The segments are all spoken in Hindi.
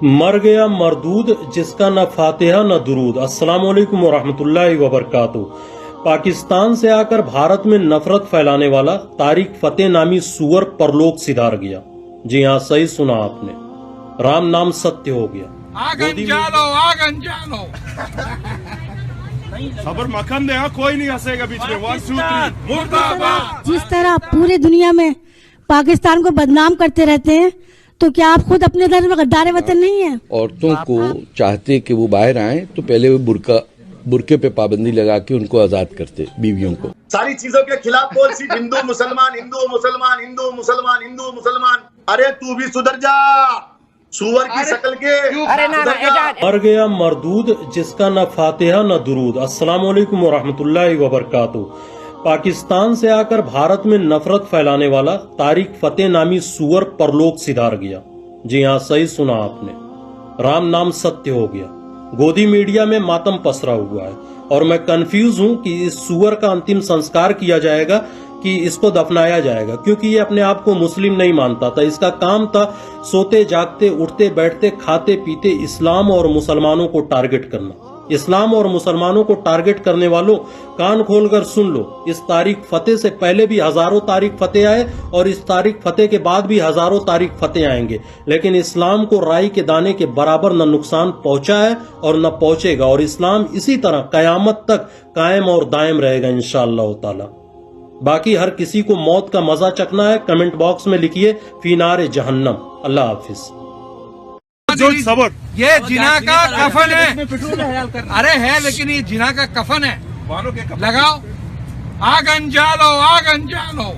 मर गया मरदूद जिसका न फातिहा न दुरूद। अस्सलाम वालेकुम वरहमतुल्लाहि वबरकातुहू। पाकिस्तान से आकर भारत में नफरत फैलाने वाला तारिक फतेह नामी सुअर परलोक सिधार गया। जी हाँ, सही सुना आपने, राम नाम सत्य हो गया। खबर मक्खन दे, कोई नहीं हंसेगा बीच में। 1 2 3 मुर्दाबाद। जिस तरह पूरे दुनिया में पाकिस्तान को बदनाम करते रहते हैं, तो क्या आप खुद अपने धर्म में गद्दार वतन नहीं है? औरतों को चाहते कि वो बाहर आएं तो पहले वो बुरके पे पाबंदी लगा के उनको आजाद करते, बीवियों को। सारी चीजों के खिलाफ बोल, सिर्फ हिंदू मुसलमान हिंदू मुसलमान हिंदू मुसलमान हिंदू मुसलमान। अरे तू भी सुधर जा, सुअर की शक्ल के। अरे ना मर गया मरदूद जिसका न फातिहा न दुरूद। अस्सलाम वालेकुम वरहमतुल्लाहि वबरकातुहू। पाकिस्तान से आकर भारत में नफरत फैलाने वाला तारिक फतेह नामी सुअर परलोक सिधार गया। जी हाँ, सही सुना आपने, राम नाम सत्य हो गया। गोदी मीडिया में मातम पसरा हुआ है और मैं कंफ्यूज हूं कि इस सुअर का अंतिम संस्कार किया जाएगा कि इसको दफनाया जाएगा, क्योंकि ये अपने आप को मुस्लिम नहीं मानता था। इसका काम था सोते जागते उठते बैठते खाते पीते इस्लाम और मुसलमानों को टारगेट करना। इस्लाम और मुसलमानों को टारगेट करने वालों, कान खोलकर सुन लो, इस तारिक फतेह से पहले भी हजारों तारिक फतेह आए और इस तारिक फतेह के बाद भी हजारों तारिक फतेह आएंगे, लेकिन इस्लाम को राई के दाने के बराबर न नुकसान पहुंचा है और न पहुंचेगा। और इस्लाम इसी तरह कयामत तक कायम और दायम रहेगा इंशाअल्लाह ताला। बाकी हर किसी को मौत का मजा चखना है, कमेंट बॉक्स में लिखिए फीनार जहन्नम। अल्लाह हाफिज। ये जिना का कफन है। अरे है, लेकिन ये जिना का कफन है। लगाओ, आग अंजालो, आग अंजालो।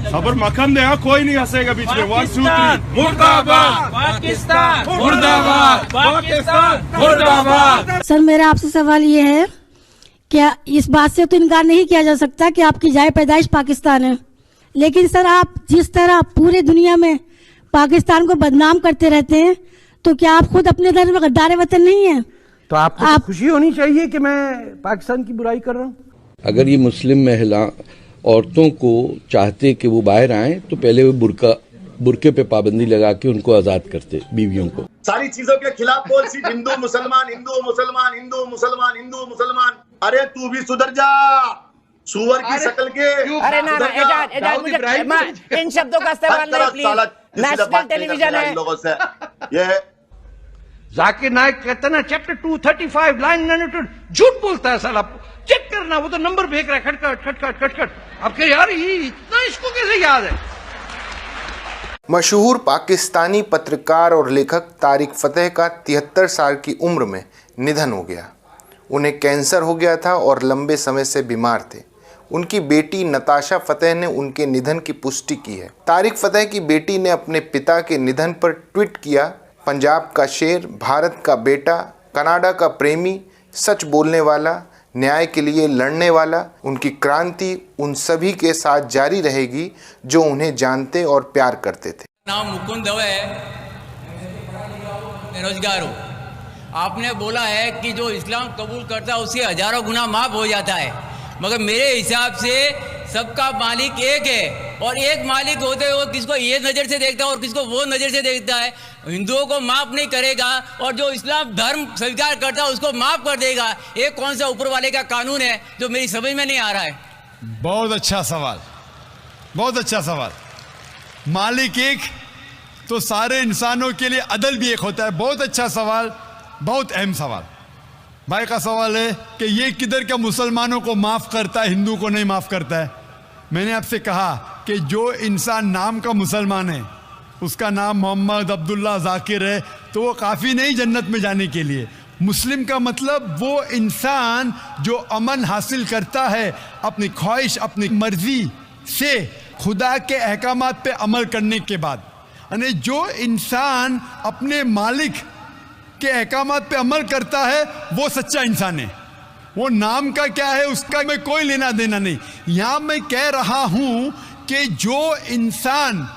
खबर मक्खन दे, कोई नहीं हंसेगा बीच में। 1 2 3 मुर्दाबाद पाकिस्तान, मुर्दाबाद पाकिस्तान, मुर्दाबाद। सर, मेरा आपसे सवाल ये है, क्या इस बात से तो इनकार नहीं किया जा सकता कि आपकी जाए पैदाइश पाकिस्तान है, लेकिन सर आप जिस तरह पूरे दुनिया में पाकिस्तान को बदनाम करते रहते हैं, तो क्या आप खुद अपने धर्म में गद्दार वतन नहीं है? तो आपको तो खुशी होनी चाहिए कि मैं पाकिस्तान की बुराई कर रहा हूँ। अगर ये मुस्लिम महिला औरतों को चाहते कि वो बाहर आएं तो पहले वो बुरके पे पाबंदी लगा के उनको आजाद करते, बीवियों को। सारी चीजों के खिलाफ बोल, सिर्फ हिंदू मुसलमान हिंदू मुसलमान हिंदू मुसलमान हिंदू मुसलमान। अरे तू भी सुधर जा, सुअर की शक्ल के। अरे ना एजाज, मुझे इन शब्दों का इस्तेमाल नहीं प्लीज। नेशनल टेलीविजन है लोगों से। ये जाकिर नाइक कहते ना, चैप्टर 235 लाइन 92 झूठ बोलता है साला। चेक करना, वो तो नंबर फेंक रहा है, खटखट खटखट खटखट। अब क्या यार, ये इतना इसको कैसे याद है? मशहूर पाकिस्तानी पत्रकार और लेखक तारिक फतेह का 73 साल की उम्र में निधन हो गया। उन्हें कैंसर हो गया था और लंबे समय से बीमार थे। उनकी बेटी नताशा फतेह ने उनके निधन की पुष्टि की है। तारिक फतेह की बेटी ने अपने पिता के निधन पर ट्वीट किया, पंजाब का शेर, भारत का बेटा, कनाडा का प्रेमी, सच बोलने वाला, न्याय के लिए लड़ने वाला। उनकी क्रांति उन सभी के साथ जारी रहेगी जो उन्हें जानते और प्यार करते थे। नाम मुकुंद दवे, बेरोजगार हूँ। आपने बोला है कि जो इस्लाम कबूल करता है उससे हजारों गुना माफ हो जाता है, मगर मेरे हिसाब से सबका मालिक एक है, और एक मालिक होते हुए किसको ये नज़र से देखता है और किसको वो नज़र से देखता है। हिंदुओं को माफ़ नहीं करेगा और जो इस्लाम धर्म स्वीकार करता है उसको माफ़ कर देगा। ये कौन सा ऊपर वाले का कानून है जो मेरी समझ में नहीं आ रहा है? बहुत अच्छा सवाल, बहुत अच्छा सवाल। मालिक एक तो सारे इंसानों के लिए अदल भी एक होता है। बहुत अच्छा सवाल, बहुत अहम सवाल। भाई का सवाल है कि ये किधर का मुसलमानों को माफ़ करता है, हिंदू को नहीं माफ़ करता है। मैंने आपसे कहा कि जो इंसान नाम का मुसलमान है, उसका नाम मोहम्मद अब्दुल्ला जाकिर है, तो वो काफ़ी नहीं जन्नत में जाने के लिए। मुस्लिम का मतलब वो इंसान जो अमन हासिल करता है अपनी ख्वाहिश अपनी मर्जी से खुदा के अहकामात पे अमल करने के बाद। यानी जो इंसान अपने मालिक के अहकामात पे अमल करता है वो सच्चा इंसान है। वो नाम का क्या है उसका मैं कोई लेना देना नहीं। यहाँ मैं कह रहा हूँ कि जो इंसान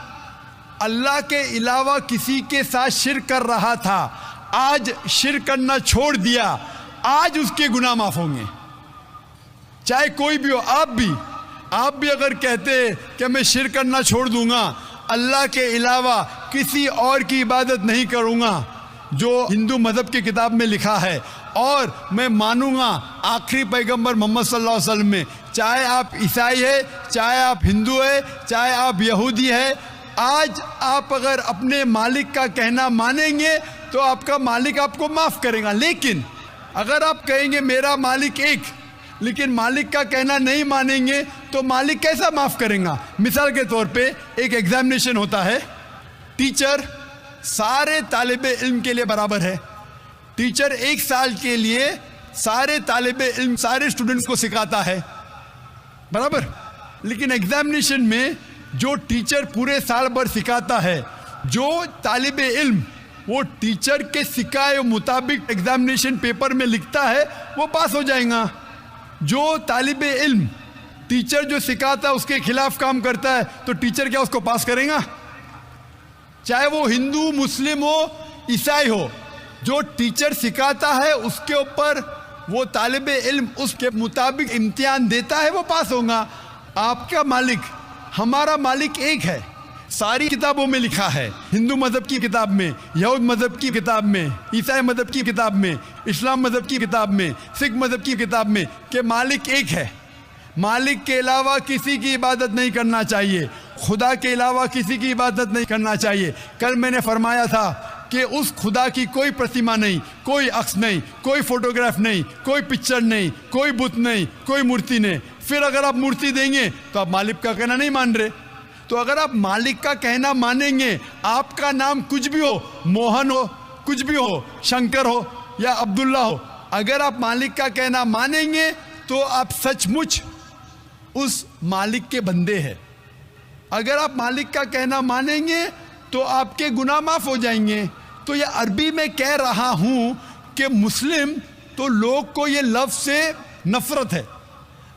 अल्लाह के अलावा किसी के साथ शिर्क कर रहा था, आज शिर्क करना छोड़ दिया, आज उसके गुनाह माफ होंगे। चाहे कोई भी हो, आप भी अगर कहते कि मैं शिर्क करना छोड़ दूंगा, अल्लाह के अलावा किसी और की इबादत नहीं करूँगा जो हिंदू मज़हब की किताब में लिखा है, और मैं मानूंगा आखिरी पैगंबर मोहम्मद सल्लल्लाहु अलैहि वसल्लम में, चाहे आप ईसाई है, चाहे आप हिंदू है, चाहे आप यहूदी है। आज आप अगर अपने मालिक का कहना मानेंगे तो आपका मालिक आपको माफ़ करेगा, लेकिन अगर आप कहेंगे मेरा मालिक एक, लेकिन मालिक का कहना नहीं मानेंगे तो मालिक कैसा माफ़ करेगा। मिसाल के तौर पे एक एग्जामिनेशन होता है, टीचर सारे तालिबे इल्म के लिए बराबर है। टीचर 1 साल के लिए सारे तालिबे इल्म, सारे स्टूडेंट्स को सिखाता है, बराबर। लेकिन एग्जामिनेशन में जो टीचर पूरे साल भर सिखाता है, जो तालिबे इल्म वो टीचर के सिखाए मुताबिक एग्जामिनेशन पेपर में लिखता है, वो पास हो जाएगा। जो तालिबे इल्म टीचर जो सिखाता है उसके खिलाफ काम करता है तो टीचर क्या उसको पास करेगा? चाहे वो हिंदू, मुस्लिम हो, ईसाई हो, जो टीचर सिखाता है उसके ऊपर वो तालिबे इल्म उसके मुताबिक इम्तिहान देता है, वो पास होगा। आपका मालिक, हमारा मालिक एक है, सारी किताबों में लिखा है, हिंदू मज़हब की किताब में, यहूद मज़हब की किताब में, ईसाई मज़हब की किताब में, इस्लाम मज़हब की किताब में, सिख मज़हब की किताब में कि मालिक एक है। मालिक के अलावा किसी की इबादत नहीं करना चाहिए, खुदा के अलावा किसी की इबादत नहीं करना चाहिए। कल मैंने फरमाया था कि उस खुदा की कोई प्रतिमा नहीं, कोई अक्स नहीं, कोई फोटोग्राफ नहीं, कोई पिक्चर नहीं, कोई बुत नहीं, कोई मूर्ति नहीं। फिर अगर आप मूर्ति देंगे तो आप मालिक का कहना नहीं मान रहे। तो अगर आप मालिक का कहना मानेंगे, आपका नाम कुछ भी हो, मोहन हो, कुछ भी हो, शंकर हो या अब्दुल्ला हो, अगर आप मालिक का कहना मानेंगे तो आप सचमुच उस मालिक के बंदे हैं। अगर आप मालिक का कहना मानेंगे तो आपके गुनाह माफ़ हो जाएंगे। तो ये अरबी में कह रहा हूँ कि मुस्लिम, तो लोग को ये लफ्ज़ से नफ़रत है।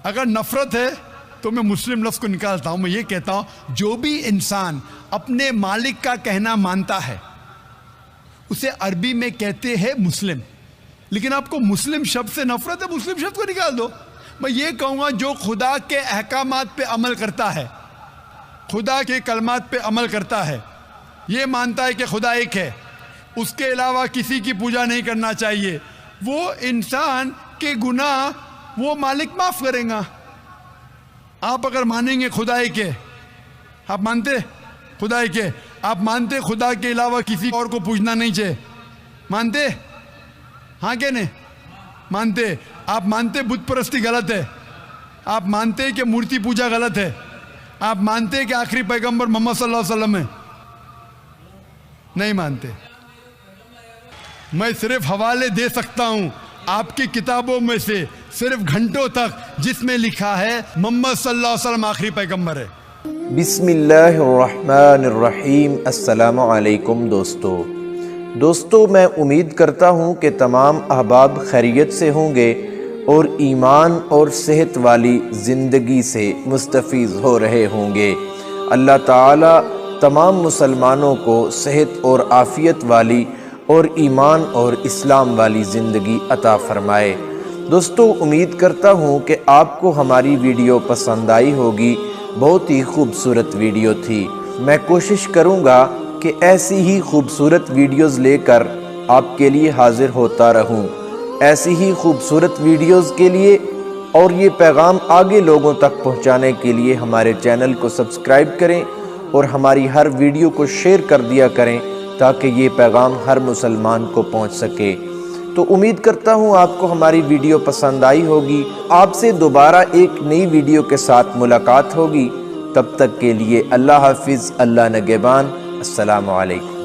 अगर नफ़रत है तो मैं मुस्लिम लफ्ज़ को निकालता हूँ, मैं ये कहता हूँ जो भी इंसान अपने मालिक का कहना मानता है उसे अरबी में कहते हैं मुस्लिम। लेकिन आपको मुस्लिम शब्द से नफ़रत है, मुस्लिम शब्द को निकाल दो। मैं ये कहूँगा जो खुदा के अहकामात पे अमल करता है, खुदा के कलमात पे अमल करता है, ये मानता है कि खुदा एक है, उसके अलावा किसी की पूजा नहीं करना चाहिए, वो इंसान के गुनाह वो मालिक माफ़ करेगा। आप अगर मानेंगे खुदा एक है, आप मानते खुदा एक है, आप मानते खुदा के अलावा किसी और को पूजना नहीं चाहिए, मानते? हाँ क्या नहीं मानते? आप मानते बुत परस्ती गलत है, आप मानते कि मूर्ति पूजा गलत है, आप मानते कि आखिरी पैगंबर मोहम्मद सल्लल्लाहु अलैहि वसल्लम है? नहीं मानते। मैं सिर्फ हवाले दे सकता हूँ आपकी किताबों में से सिर्फ घंटों तक, जिसमें लिखा है मोहम्मद सल्लल्लाहु अलैहि वसल्लम आखिरी पैगंबर है। बिस्मिल्लाहिर्रहमानिर्रहीम। अस्सलामु अलैकुम दोस्तों, मैं उम्मीद करता हूँ कि तमाम अहबाब खैरियत से होंगे और ईमान और सेहत वाली ज़िंदगी से मुस्तफ़ीज़ हो रहे होंगे। अल्लाह ताला तमाम मुसलमानों को सेहत और आफ़ियत वाली और ईमान और इस्लाम वाली ज़िंदगी अता फ़रमाए। दोस्तों, उम्मीद करता हूँ कि आपको हमारी वीडियो पसंद आई होगी। बहुत ही खूबसूरत वीडियो थी। मैं कोशिश करूँगा कि ऐसी ही खूबसूरत वीडियोज़ लेकर आपके लिए हाज़िर होता रहूँ। ऐसी ही खूबसूरत वीडियोज़ के लिए और ये पैगाम आगे लोगों तक पहुँचाने के लिए हमारे चैनल को सब्सक्राइब करें और हमारी हर वीडियो को शेयर कर दिया करें ताकि ये पैगाम हर मुसलमान को पहुँच सके। तो उम्मीद करता हूँ आपको हमारी वीडियो पसंद आई होगी। आपसे दोबारा एक नई वीडियो के साथ मुलाकात होगी। तब तक के लिए अल्लाह हाफिज़, अल्लाह निगहबान। अस्सलामु अलैकुम।